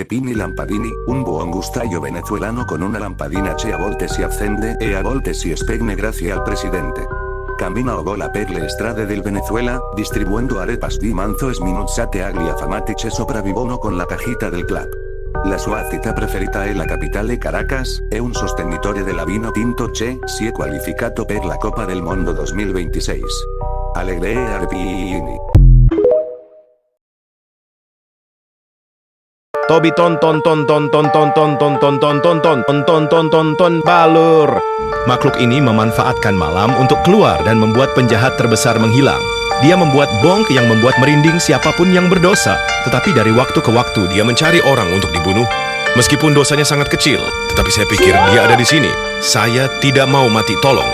Peppini Lampadini, un buon gustaio venezuelano con una lampadina che a volte si accende e a volte si spegne grazie al presidente. Cammina o vola per le strade del Venezuela, distribuendo arepas di manzo sminuzzate agli affamati che sopravvivono con la cajita del club. La sua città preferita è la capitale Caracas, è un sostenitore della vino tinto che si è qualificato per la Coppa del Mondo 2026. Alegre Arpini. Tobi ton ton ton ton ton ton ton ton ton ton ton ton ton ton ton ton balur. Makhluk ini memanfaatkan malam untuk keluar dan membuat penjahat terbesar menghilang. Dia membuat bong yang membuat merinding siapapun yang berdosa. Tetapi dari waktu ke waktu dia mencari orang untuk dibunuh. Meskipun dosanya sangat kecil, tetapi saya pikir dia ada di sini. Saya tidak mau mati, tolong.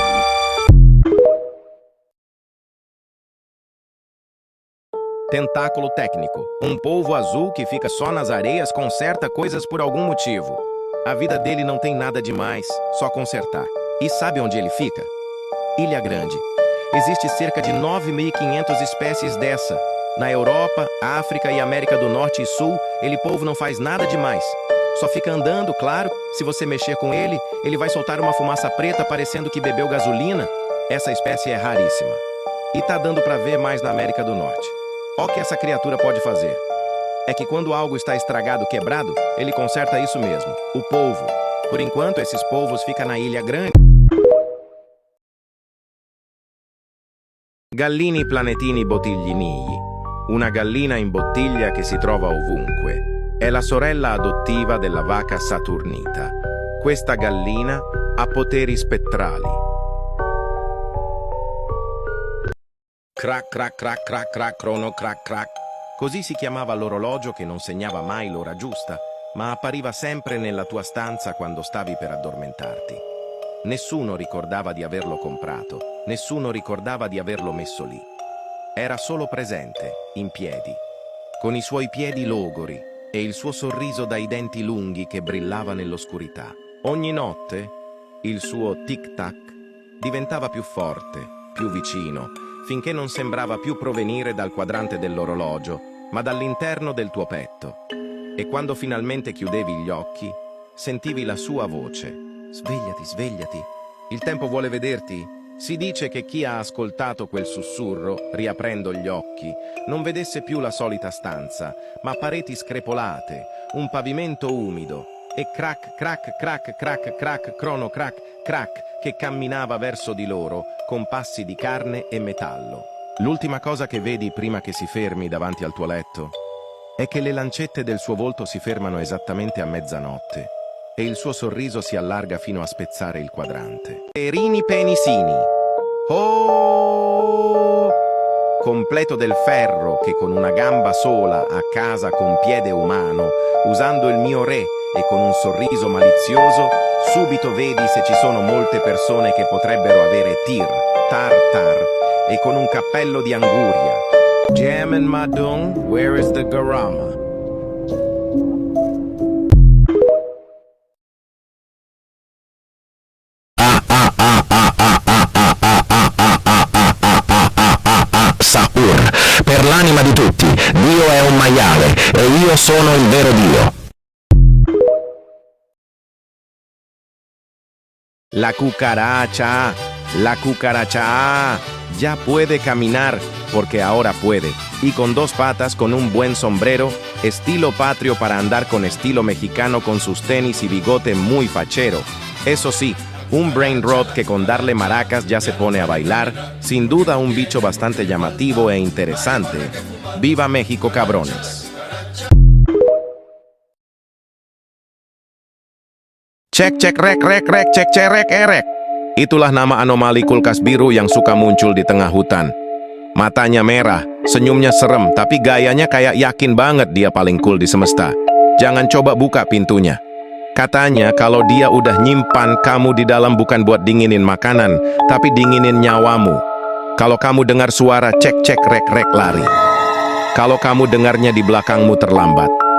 Tentáculo técnico. Polvo azul que fica só nas areias conserta coisas por algum motivo. A vida dele não tem nada demais, só consertar. E sabe onde ele fica? Ilha Grande. Existe cerca de 9.500 espécies dessa. Na Europa, África e América do Norte e Sul, ele polvo não faz nada demais. Só fica andando, claro. Se você mexer com ele, ele vai soltar uma fumaça preta parecendo que bebeu gasolina. Essa espécie é raríssima. E tá dando pra ver mais na América do Norte. Ó que essa criatura pode fazer. É que quando algo está estragado, quebrado, ele conserta isso mesmo, o polvo. Por enquanto, esses polvos ficam na Ilha Grande. Gallini planetini bottiglinii. Una gallina in bottiglia che si trova ovunque. È la sorella adottiva della vaca saturnita. Questa gallina ha poteri spettrali. Crac, crac, crac, crac, crac, crono, crac, crac. Così si chiamava l'orologio che non segnava mai l'ora giusta, ma appariva sempre nella tua stanza quando stavi per addormentarti. Nessuno ricordava di averlo comprato, nessuno ricordava di averlo messo lì. Era solo presente, in piedi, con i suoi piedi logori e il suo sorriso dai denti lunghi che brillava nell'oscurità. Ogni notte il suo tic-tac diventava più forte, più vicino, finché non sembrava più provenire dal quadrante dell'orologio, ma dall'interno del tuo petto. E quando finalmente chiudevi gli occhi, sentivi la sua voce. Svegliati, svegliati. Il tempo vuole vederti. Si dice che chi ha ascoltato quel sussurro, riaprendo gli occhi, non vedesse più la solita stanza, ma pareti screpolate, un pavimento umido, e crac, crac, crac, crac, crac, crono, crac, crac, che camminava verso di loro con passi di carne e metallo. L'ultima cosa che vedi prima che si fermi davanti al tuo letto è che le lancette del suo volto si fermano esattamente a mezzanotte e il suo sorriso si allarga fino a spezzare il quadrante. Perini penisini. Oh! Completo del ferro che con una gamba sola a casa con piede umano, usando il mio re e con un sorriso malizioso, subito vedi se ci sono molte persone che potrebbero avere tir, tar, tar, e con un cappello di anguria. Jamen Madung, where is the garama? Sahur, per l'anima di tutti, Dio è un maiale e io sono il vero Dio. La cucaracha ya puede caminar, porque ahora puede, y con dos patas, con un buen sombrero, estilo patrio para andar con estilo mexicano con sus tenis y bigote muy fachero. Eso sí, un brain rot que con darle maracas ya se pone a bailar, sin duda un bicho bastante llamativo e interesante. ¡Viva México, cabrones! Cek cek rek rek rek cek cerek erek. Itulah nama anomali kulkas biru yang suka muncul di tengah hutan. Matanya merah, senyumnya serem, tapi gayanya kayak yakin banget dia paling cool di semesta. Jangan coba buka pintunya. Katanya kalau dia udah nyimpan kamu di dalam bukan buat dinginin makanan, tapi dinginin nyawamu. Kalau kamu dengar suara cek cek rek rek lari. Kalau kamu dengarnya di belakangmu terlambat.